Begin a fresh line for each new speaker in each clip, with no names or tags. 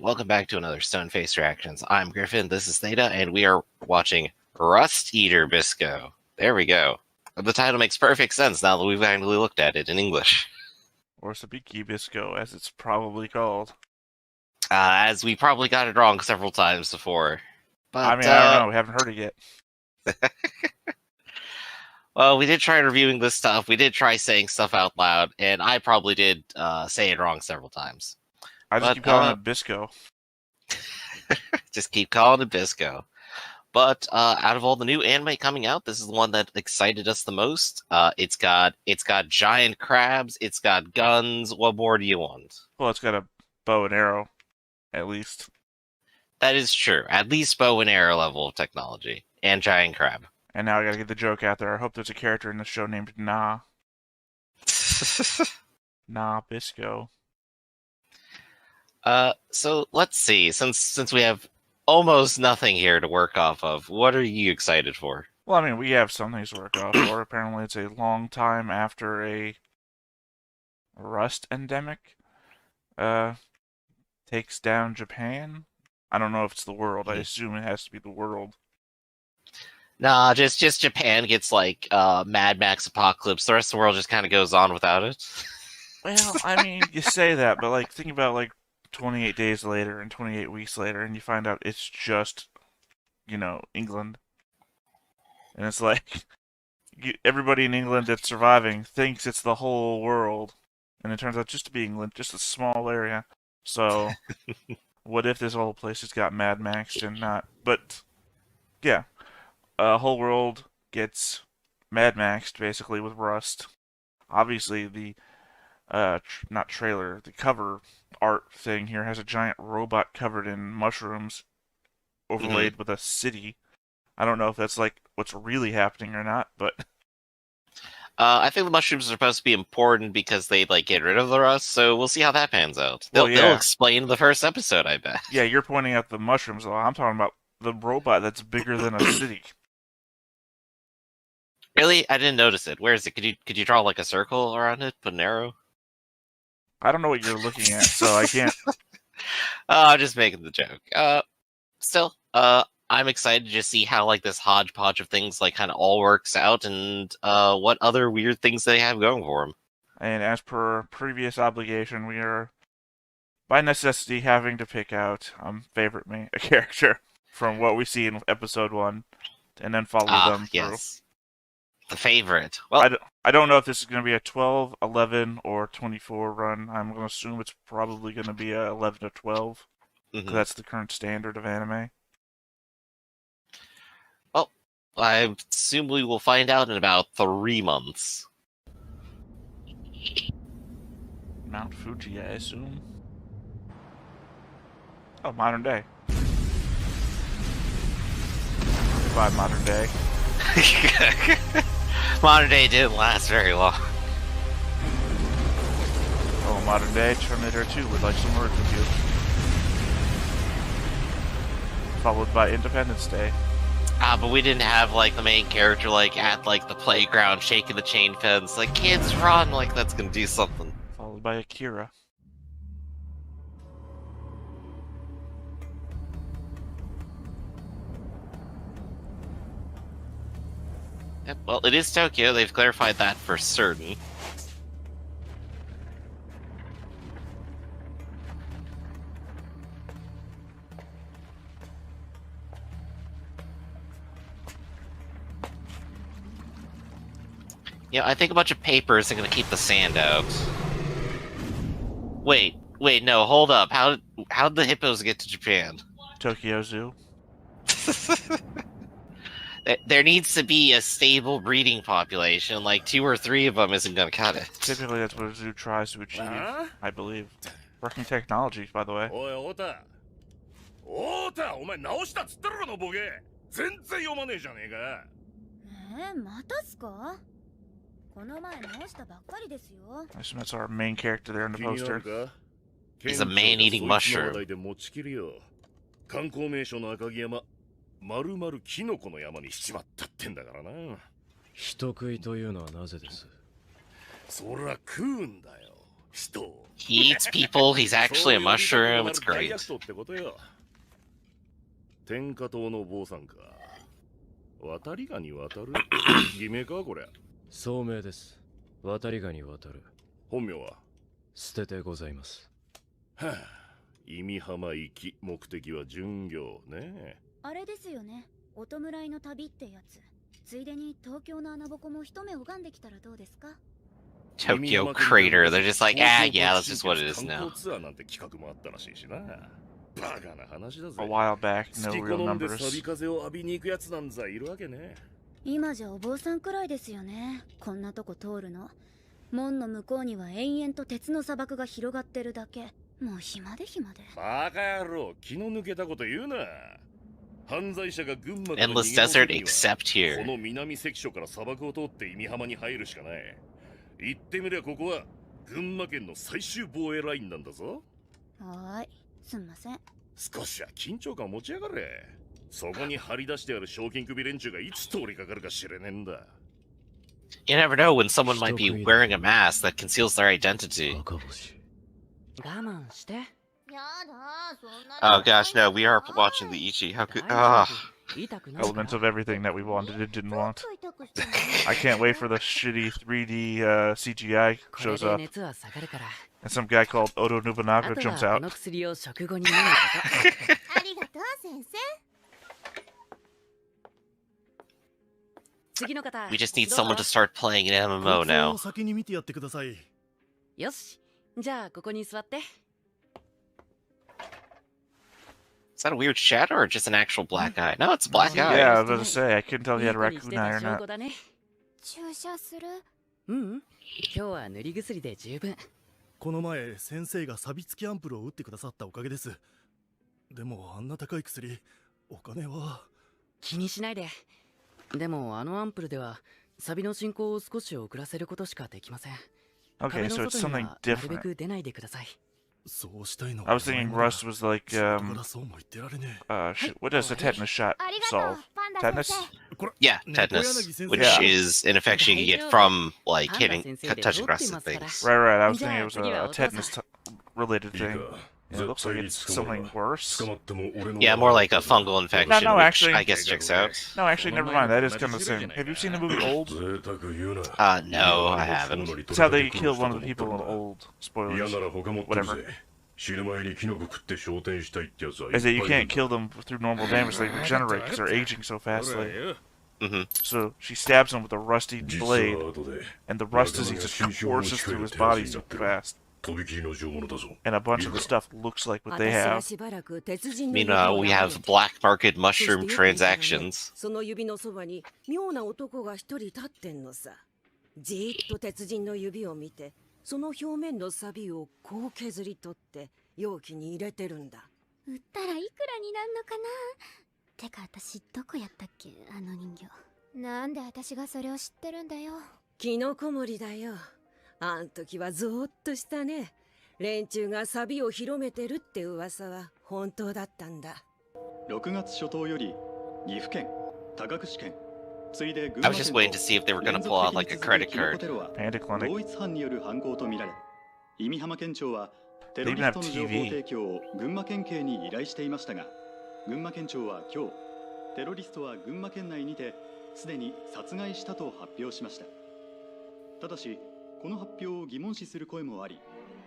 Welcome back to another Stone Face Reactions. I'm Griffin, this is Theta, and we are watching Rust Eater Bisco. There we go. The title makes perfect sense now that we've actually looked at it in English.
Or sabikui Bisco, as it's probably called.
As we probably got it wrong several times before. But,
I don't know. We haven't heard it yet.
Well, we did try reviewing this stuff. We did try saying stuff out loud, and I probably did say it wrong several times.
I just keep calling it Bisco.
Just keep calling it Bisco. But out of all the new anime coming out, this is the one that excited us the most. It's got giant crabs. It's got guns. What more do you want?
Well, it's got a bow and arrow, at least.
That is true. At least bow and arrow level of technology and giant crab.
And now I gotta get the joke out there. I hope there's a character in the show named Nah. Nah Bisco.
So let's see. Since we have almost nothing here to work off of, what are you excited for?
Well, I mean, we have some things to work off for. Apparently, it's a long time after a rust endemic takes down Japan. I don't know if it's the world. I assume it has to be the world.
Nah, just Japan gets like Mad Max Apocalypse. The rest of the world just kind of goes on without it.
Well, I mean, you say that, but like think about like 28 days later and 28 weeks later, and you find out it's just, England. And it's like, everybody in England that's surviving thinks it's the whole world. And it turns out just to be England, just a small area. So, what if this whole place just got Mad Maxed and not... But, yeah. Whole world gets Mad Maxed, basically, with Rust. Obviously, the, not trailer, the cover art thing here has a giant robot covered in mushrooms overlaid with a city. I don't know if that's like what's really happening or not, but
I think the mushrooms are supposed to be important because they like get rid of the rust, so we'll see how that pans out. They'll explain the first episode, I bet.
Yeah, you're pointing out the mushrooms, though. I'm talking about the robot that's bigger than a city.
Really? I didn't notice it. Where is it? Could you draw like a circle around it? Put an arrow?
I don't know what you're looking at, so I can't.
I'm just making the joke. Still, I'm excited to just see how like this hodgepodge of things like kind of all works out and what other weird things they have going for them.
And as per previous obligation, we are by necessity having to pick out a character from what we see in episode 1, and then follow them through.
Yes. The favorite. Well,
I don't know if this is going to be a 12, 11, or 24 run. I'm going to assume it's probably going to be a 11 to 12. Because that's the current standard of anime.
Well, I assume we will find out in about 3 months.
Mount Fuji, I assume. Oh, modern day. Goodbye, modern day.
Modern day didn't last very long.
Oh, modern day, Terminator 2 would like some words with you. Followed by Independence Day.
But we didn't have like the main character like at like the playground shaking the chain fence, like kids run, like that's gonna do something.
Followed by Akira.
Yep, well, it is Tokyo. They've clarified that for certain. Yeah, I think a bunch of paper isn't going to keep the sand out. Wait, no, hold up. How did the hippos get to Japan?
Tokyo Zoo.
There needs to be a stable breeding population. Like 2 or 3 of them isn't going to cut it.
Typically, that's what a zoo tries to achieve, I believe. Working technology, by the way. I assume that's our main character there in the poster.
He's a man-eating mushroom.
丸々キノコの山にしちまったってんだからな。
人食いというのはなぜです？
そら食うんだよ。
He eats people. He's actually a mushroom. It's great.
天下島の坊さんか。渡りガニ渡る偽名かこれ。
聡明です。渡りガニ渡る。
本名は
捨ててございます。
はあ、意味浜行き、目的は巡業ね。
あれですよね。お弔いの旅ってやつ。ついでに東京の穴ぼこも一目拝んできたらどうですか？
Tokyo Crater. They're just like, ah, yeah, that's just what it is now.
A while back, no real numbers.
今じゃお坊さんくらいですよね。こんなとこ通るの。門の向こうには延々と鉄の砂漠が広がってるだけ。もう暇で暇で。
バカ野郎、気の抜けたこと言うな。犯罪者が群馬から逃げ
Endless desert except here.
この南関所から砂漠を通って意味浜に入るしかない。言ってみりゃここは群馬県の最終防衛ラインなんだぞ。
はーい、すんません。
少しは緊張感持ちやがれ。そこに張り出してある賞金首連中がいつ通りかかるか知れねえんだ。
You never know when someone might be wearing a mask that conceals their identity. Oh gosh, no, we are watching the Ichi. How could...
Elements of everything that we wanted and didn't want. I can't wait for the shitty 3D CGI shows up. And some guy called Odo Nobunaga jumps out.
We just need someone to start playing an MMO now. Is that a weird shadow or just an actual black eye? No, it's a black eye.
Yeah, I was about to say, I couldn't tell if he had a raccoon eye or not.
注射する？
今日は塗り薬で十分。
この前先生が錆び付きアンプルを打ってくださったおかげです。でもあんな高い薬、お金は。
気にしないで。でもあのアンプルでは錆の進行を少し遅らせることしかできません。
Okay, so it's something
なるべ
different.
く出ないでください。
I was thinking rust was like, what does a tetanus shot solve? Tetanus?
Yeah, tetanus, which is an infection you get from like touching rusted things.
Right. I was thinking it was a tetanus related thing. It looks like it's something worse.
Yeah, more like a fungal infection,
No,
which
actually,
I guess checks out.
No, actually, never mind. That is kind of the same. Have you seen the movie Old?
No, I haven't.
It's how they kill one of the people in Old. Spoilers. Whatever. Is that you can't kill them through normal damage. They regenerate because they're aging so fastly. So she stabs him with a rusty blade, and the rust disease just courses through his body so fast. And a bunch of the stuff looks like what they have.
Meanwhile, we have black market mushroom transactions.
その指のそばに妙な男が一人立ってんのさ。じーっと鉄人の指を見て、その表面の錆をこう削り取って容器に入れてるんだ。
売ったらいくらになんのかな。てか私どこやったっけ、あの人形。なんで私がそれを知ってるんだよ。
キノコモリだよ。あん時はゾーッとしたね。連中が錆を広めてるって噂は本当だったんだ。
6月初頭より岐阜県、多賀城県、ついで群
I
馬
was
県
just waiting to see if they were going to pull out like a credit card.
Panda
同
Clinic.
一犯による犯行とみられ、意味浜県庁はテロリストの情報提供を群馬県警に依頼していましたが、群馬県庁は今日、テロリストは群馬県内にてすでに殺害したと発表しました。ただし、この発表を疑問視する声もあり、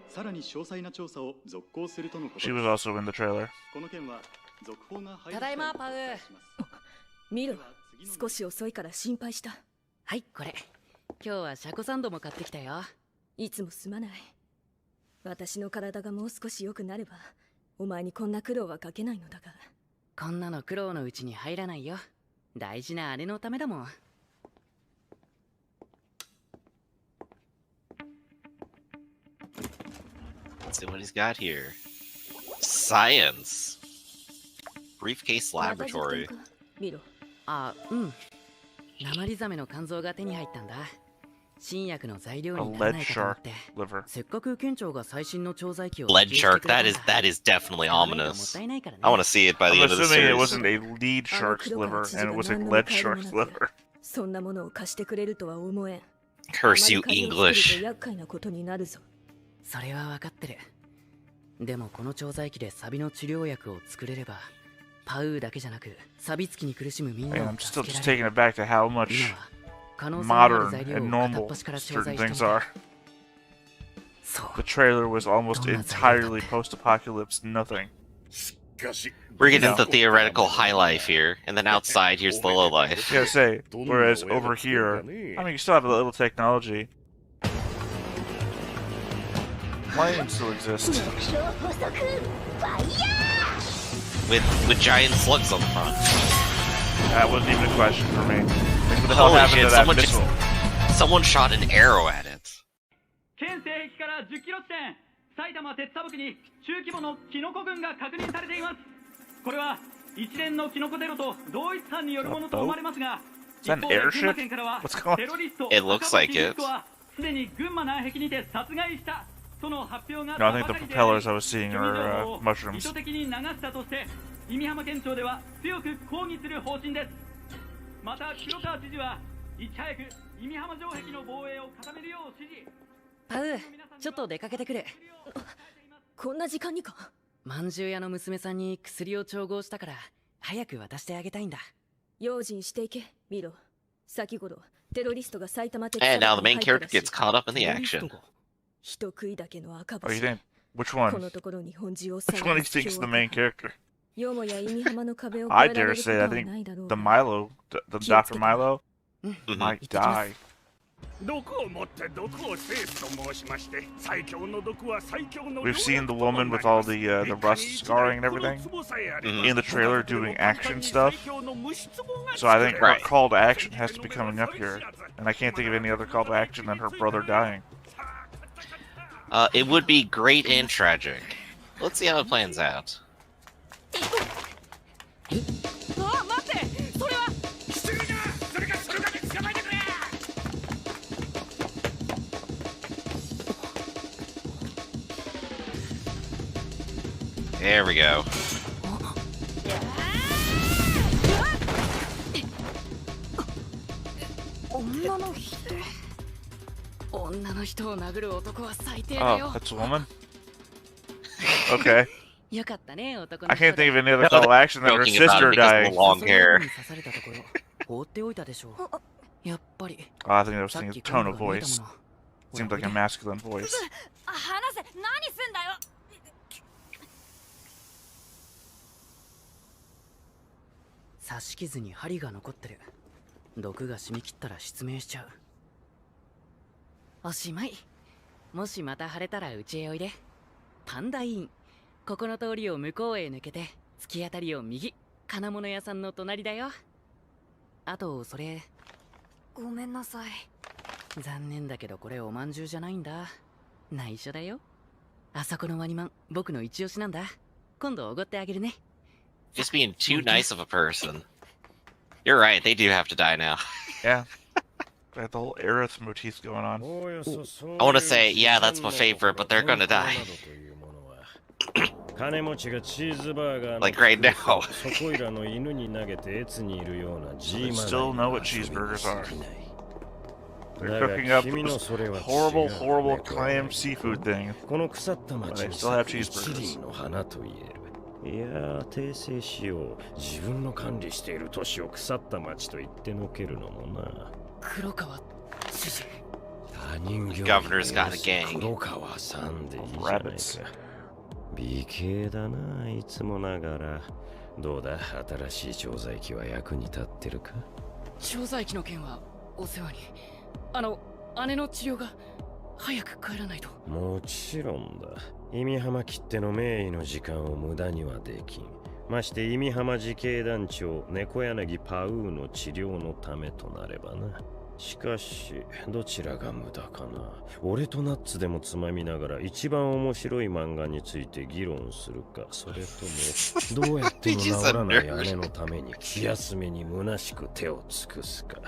さらに詳細な調査を続行するとのことです。
She was also in the trailer.
この件は続報が入り
ただいまパウ。見ろ、少し遅いから心配した。
はい、これ。今日はシャコサンドも買ってきたよ。
いつもすまない。私の体がもう少し良くなれば、お前にこんな苦労はかけないのだが。
こんなの苦労のうちに入らないよ。大事なあれのためだもん。
Let's see what he's got here. Science. Briefcase laboratory.
見ろ。
あ、うん。鉛ザメの肝臓が手に入ったんだ。新薬の材料にならないかと思って。せっかく県庁が最新の調剤機を
Lead shark. That is definitely ominous. I want to see it by the
I'm
end of the
assuming it
series.
wasn't a lead shark's liver, and it was a lead shark's liver.
そんなものを貸してくれるとは思えん。
Curse you,
あまり金を作ると
English.
厄介なことになるぞ。
それは分かってる。でもこの調剤器でサビの治療薬を作れれば、パウーだけじゃなくサビつきに苦しむみんなを
I'm
助
still
け
just
られ
taking
る。
it back to how much
今は可能性のある
modern
材料
and
を片っ
normal
端から調
certain
剤した
things
みたい。
are.
そう。
The trailer was almost entirely post-apocalypse nothing.
We're getting into theoretical high life here, and then outside, here's the low life.
Yeah, say, whereas over here, I mean, you still have a little technology. Planes still exist.
With giant slugs on the front.
That wasn't even a question for me. Like, what the hell
Holy
happened
shit,
to that missile?
someone shot an arrow at it.
県西壁から10キロ地点、埼玉鉄砂漠に中規模のキノコ群が確認されています。これは一連のキノコテロと同一犯によるものと思われますが、
Is that an airship? What's going on?
テロリスト
It looks like it.
すでに群馬南壁にて殺害したとの発表が
No, I think the propellers I was seeing are mushrooms.
意図的に流したとして忌美浜県庁では強く抗議する方針です。また黒川知事はいち早く忌美浜城壁の防衛を固めるよう指示。
パウ、ちょっと出かけてくる。
こんな時間にか。
まんじゅう屋の娘さんに薬を調合したから早く渡してあげたいんだ。
用心していけ、見ろ。先ほどテロリストが埼玉鉄
And
砂
now
漠
the
に
main
入った
character
らしい。
gets caught up in the action.
人食いだけの赤
Oh, you
星。
think? Which
こ
one?
のところ日本中を
Which one do you think is the main character?
よもや意味浜の壁を
I
越えられ
dare
ること
say, I
は
think
ないだろう
the
が。
Milo, the Dr. Milo,
Mhm.
might die.
毒を持って毒を制すと申しまして、最強の毒は最強の
We've seen the woman with all the rust scarring and everything in the trailer doing action stuff. So I think her
Right.
call to action has to be coming up here. And I can't think of any other call to action than her brother dying.
It would be great and tragic. Let's see how it plans out.
あ、待って、それは。
There we go.
女の人。女の人を殴る男は最低だ
Oh,
よ。
that's a woman? Okay.
よかったね、男の
I
人
can't think of any other call to action than her
Joking about
sister
it because of
dying.
the long hair.
刺されたところ放っておいたでしょう。やっぱり。
Oh, I think I was
さっ
thinking
き
tone
彼
of
女が見えた
voice.
もの。
Seemed like a masculine voice.
話せ、何すんだよ。
刺し傷に針が残ってる。毒が染み切ったら失明しちゃう。おしまい。もしまた腫れたらうちへおいで。パンダイン。ここの通りを向こうへ抜けて、突き当たりを右。金物屋さんの隣だよ。あと、それ。
ごめんなさい。
残念だけどこれおまんじゅうじゃないんだ。内緒だよ。あそこのワニマン、僕の一押しなんだ。今度おごってあげるね。
Just being too nice of a person. You're right, they do have to die now.
Yeah. They had the whole Aerith motif going on.
I want to say, yeah, that's my favorite, but they're gonna die. Like right now.
They still know what cheeseburgers are. They're cooking up horrible, horrible clam seafood thing. But they still have cheeseburgers.
いやー、訂正しよう。自分の管理している都市を腐った町と言ってのけるのもな。
黒川知事。
他人行儀
Governor's got a gang.
黒川さんでいいじゃないか。美形だな、いつもながら。どうだ、新しい調剤器は役に立ってるか？
調剤器の件はお世話に。姉の治療が早く帰らないと。
もちろんだ。意味浜切っての名医の時間を無駄にはできん。まして意味浜自警団長猫柳パウーの治療のためとなればな。しかしどちらが無駄かな。俺とナッツでもつまみながら一番面白い漫画について議論するか、それともどうやっても治らない姉のために気休めに虚しく手を尽くすか。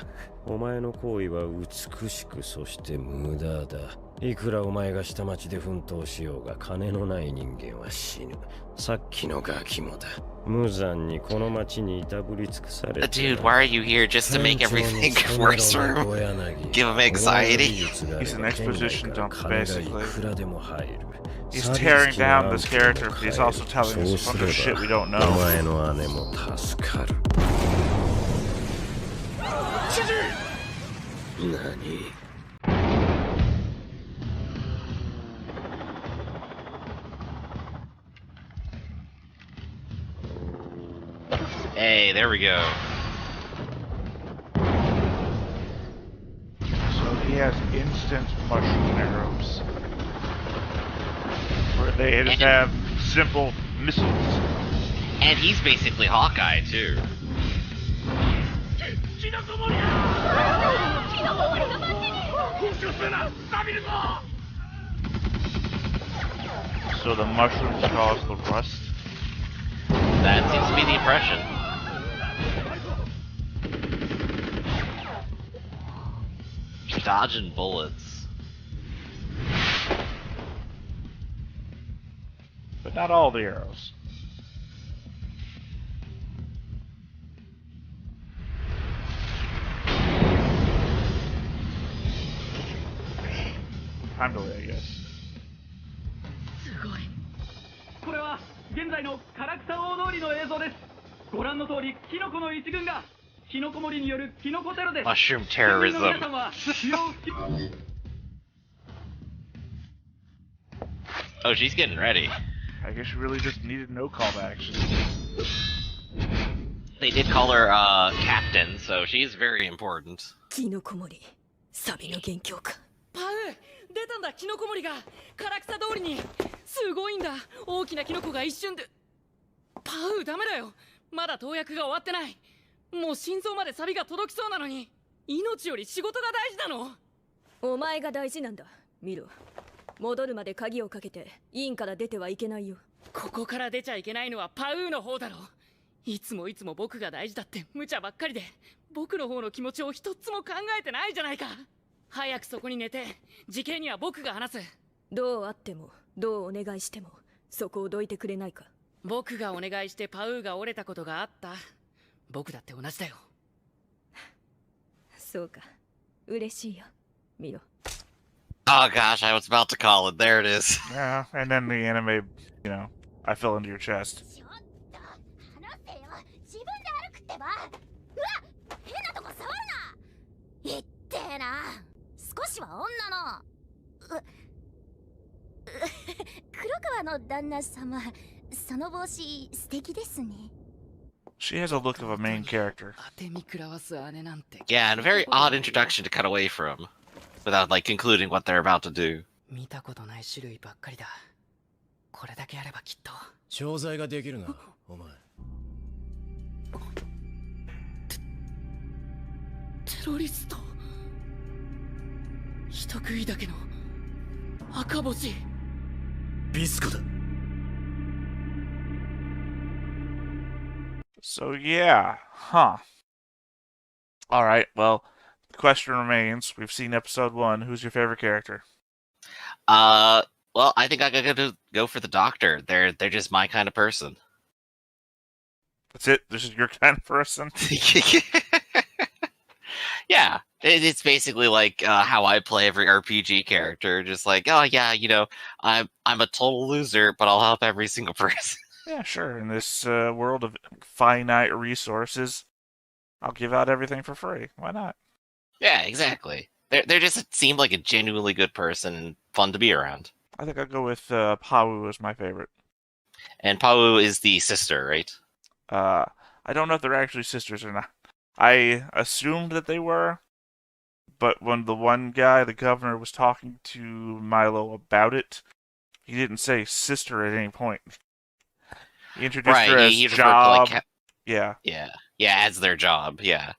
お前の行為は美しくそして無駄だ。いくらお前が下町で奮闘しようが金のない人間は死ぬ。さっきのガキもだ。無残にこの町にいたぶり尽くされて。
Dude, why are you here just to make everything worse for him? Give him anxiety?
He's an exposition dump, basically. He's tearing down this character, but he's also telling us a bunch of shit we don't know.
お前の姉も助かる。何
Hey, there we go.
So he has instant mushroom arrows. Where they just have simple missiles.
And he's basically Hawkeye, too.
So the mushrooms cause the rust?
That seems to be the impression. Dodging bullets.
But not all the arrows. Time delay, I guess.
これは現在の唐草大通りの映像です。ご覧の通り、キノコの一群がキノコ森によるキノコテロです。
Mushroom terrorism. Oh, she's getting ready.
I guess you really just needed no callbacks.
They did call her captain, so she's very important.
キノコ森、サビの元凶か。
パウ、出たんだキノコ森が。唐草通りに。すごいんだ。大きなキノコが一瞬で。パウ、ダメだよ。まだ投薬が終わってない。もう心臓までサビが届きそうなのに。命より仕事が大事なの。
お前が大事なんだ。見ろ。戻るまで鍵をかけてインから出てはいけないよ。
ここから出ちゃいけないのはパウの方だろ。いつも僕が大事だって無茶ばっかりで、僕の方の気持ちを一つも考えてないじゃないか。早くそこに寝て、時系には僕が話す。
どうあっても、どうお願いしても、そこをどいてくれないか。
僕がお願いしてパウが折れたことがあった。僕だって同じだよ。
そうか。嬉しいよ。見ろ。
Oh gosh, I was about to call it. There it is.
Yeah, and then the anime, you know, I fell into your chest.
ちょっと離せよ。自分で歩くってば。うわっ、変なとこ触るな。いってえな。少しは女の。黒川の旦那様、その帽子素敵ですね。
She has a look of a main character.
Yeah, and a very odd introduction to cut away from, without like concluding what they're about to do.
見たことない種類ばっかりだ。これだけあればきっと。
商材ができるな、お前。
テロリスト。人食いだけの赤星。
ビスコだ。
So yeah, huh. Alright, well, the question remains. We've seen episode 1. Who's your favorite character?
Well, I think I gotta go for the doctor. They're just my kind of person.
That's it? This is your kind of person?
Yeah, it's basically like how I play every RPG character. Just like, oh yeah, you know, I'm a total loser, but I'll help every single person.
Yeah, sure. In this world of finite resources, I'll give out everything for free. Why not?
Yeah, exactly. They're just seem like a genuinely good person and fun to be around.
I think I'll go with Pau as my favorite.
And Pau is the sister, right?
I don't know if they're actually sisters or not. I assumed that they were, but when the one guy, the governor, was talking to Milo about it, he didn't say sister at any point. He introduced her as job. Yeah,
as their job. Yeah,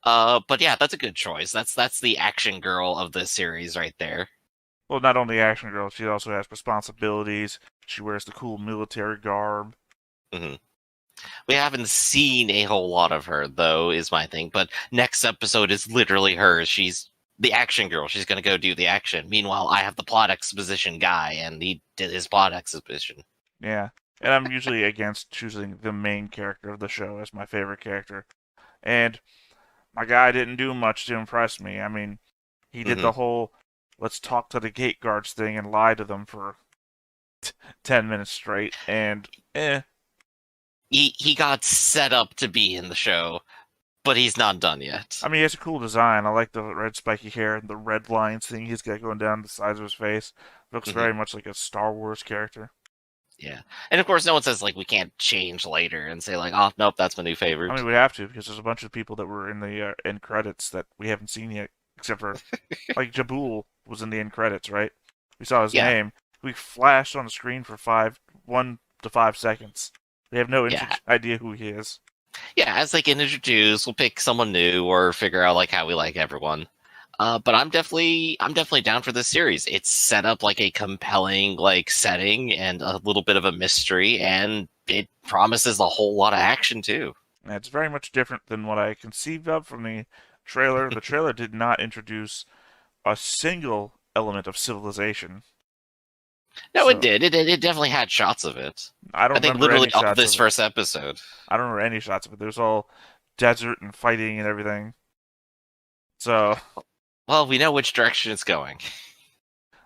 but yeah, that's a good choice. That's the action girl of this series right there.
Well, not only action girl, she also has responsibilities. She wears the cool military garb.
Mm-hmm. We haven't seen a whole lot of her, though, is my thing. But next episode is literally her. She's the action girl. She's going to go do the action. Meanwhile, I have the plot exposition guy, and he did his plot exposition.
Yeah, and I'm usually against choosing the main character of the show as my favorite character. And my guy didn't do much to impress me. I mean, he did the whole let's talk to the gate guards thing and lie to them for 10 minutes straight, and
He got set up to be in the show, but he's not done yet.
I mean, he has a cool design. I like the red spiky hair and the red lines thing he's got going down the sides of his face. Looks very much like a Star Wars character.
Yeah. And of course, no one says, like, we can't change later and say, like, oh, nope, that's my new favorite.
I mean, we have to, because there's a bunch of people that were in the end credits that we haven't seen yet, except for, like, Jabul was in the end credits, right? We saw his name. We flashed on the screen for 1 to 5 seconds. We have no idea who he is.
Yeah, as they get introduced, we'll pick someone new or figure out like how we like everyone. But I'm definitely down for this series. It's set up like a compelling like setting and a little bit of a mystery, and it promises a whole lot of action too.
And it's very much different than what I conceived of from the trailer. The trailer did not introduce a single element of civilization.
No, it did. It definitely had shots of it.
I
think literally up this first episode.
I don't remember any shots of it. There's all desert and fighting and everything. So,
well, we know which direction it's going.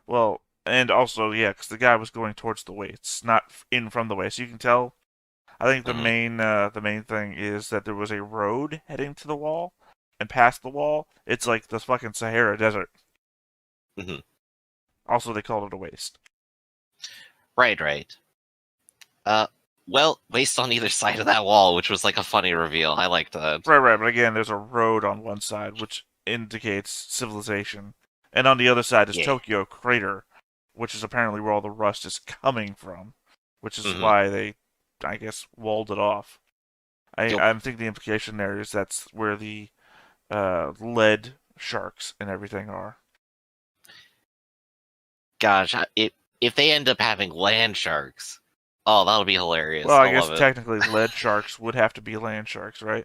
Well, and also, yeah, because the guy was going towards the waste, not in from the waste. You can tell. I think the main thing is that there was a road heading to the wall, and past the wall, it's like the fucking Sahara Desert. Also, they called it a waste.
Right. Well, waste on either side of that wall, which was like a funny reveal. I liked that.
Right. But again, there's a road on one side, which indicates civilization. And on the other side is Tokyo Crater, which is apparently where all the rust is coming from, which is why they, I guess, walled it off. I think the implication there is that's where the lead sharks and everything are.
Gosh, if they end up having land sharks, oh, that'll be hilarious.
Well, I guess technically lead sharks would have to be land sharks, right?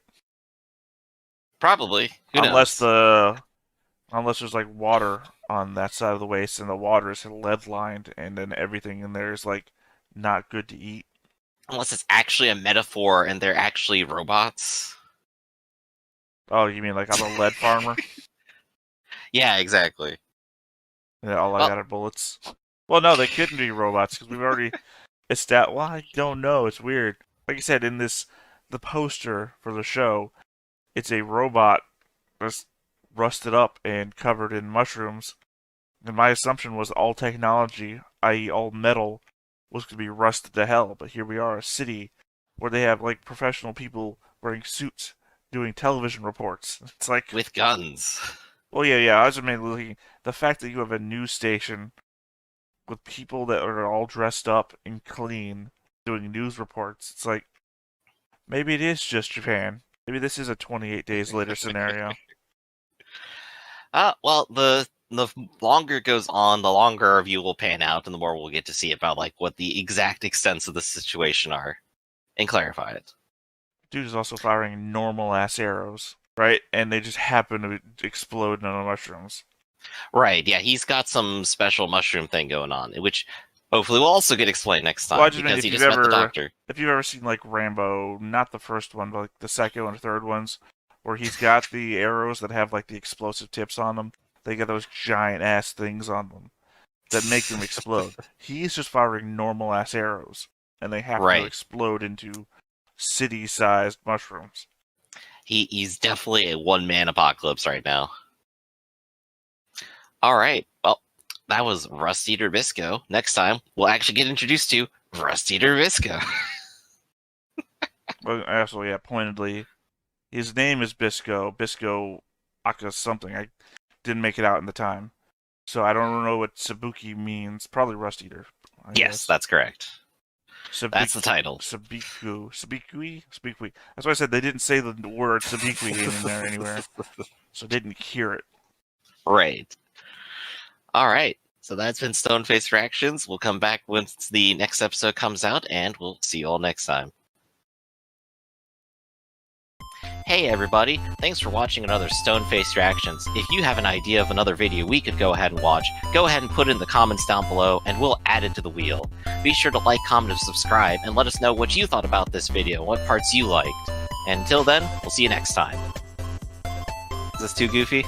Probably.
Unless there's like water on that side of the waste and the water is lead lined and then everything in there is like not good to eat.
Unless it's actually a metaphor and they're actually robots.
Oh, you mean like I'm a lead farmer?
Yeah, exactly.
Yeah, all I got are bullets. Well, no, they couldn't be robots because we've already established. Well, I don't know. It's weird. Like I said, in the poster for the show, it's a robot that's rusted up and covered in mushrooms. And my assumption was all technology, i.e., all metal, was going to be rusted to hell. But here we are, a city where they have like professional people wearing suits doing television reports. It's like
with guns.
Well, yeah. I was mainly looking the fact that you have a news station with people that are all dressed up and clean doing news reports. It's like maybe it is just Japan. Maybe this is a 28 days later scenario.
Well, the longer it goes on, the longer our view will pan out, and the more we'll get to see about like what the exact extents of the situation are, and clarify it.
Dude is also firing normal ass arrows, right? And they just happen to explode into mushrooms.
Right, yeah, he's got some special mushroom thing going on, which hopefully will also get explained next time, because he just met the doctor.
If you've ever seen, like, Rambo, not the first one, but like the second and third ones, where he's got the arrows that have, like, the explosive tips on them, they got those giant-ass things on them that make them explode. He's just firing normal-ass arrows, and they have to explode into city-sized mushrooms.
He's definitely a one-man apocalypse right now. All right, well, that was Rust Eater Bisco. Next time, we'll actually get introduced to Rust Eater Bisco.
Well, also, yeah, pointedly, his name is Bisco. Bisco Aka something. I didn't make it out in the time. So I don't know what Sabikui means. Probably Rust Eater.
Yes, that's correct. That's the title.
Sabikui. That's why I said they didn't say the word Sabikui in there anywhere. So I didn't hear it.
Right. All right. So that's been Stoneface Reactions. We'll come back once the next episode comes out, and we'll see you all next time. Hey everybody, thanks for watching another Stone-Faced Reactions. If you have an idea of another video we could go ahead and watch, go ahead and put it in the comments down below and we'll add it to the wheel. Be sure to like, comment, and subscribe and let us know what you thought about this video, what parts you liked. And until then, we'll see you next time. Is this too goofy?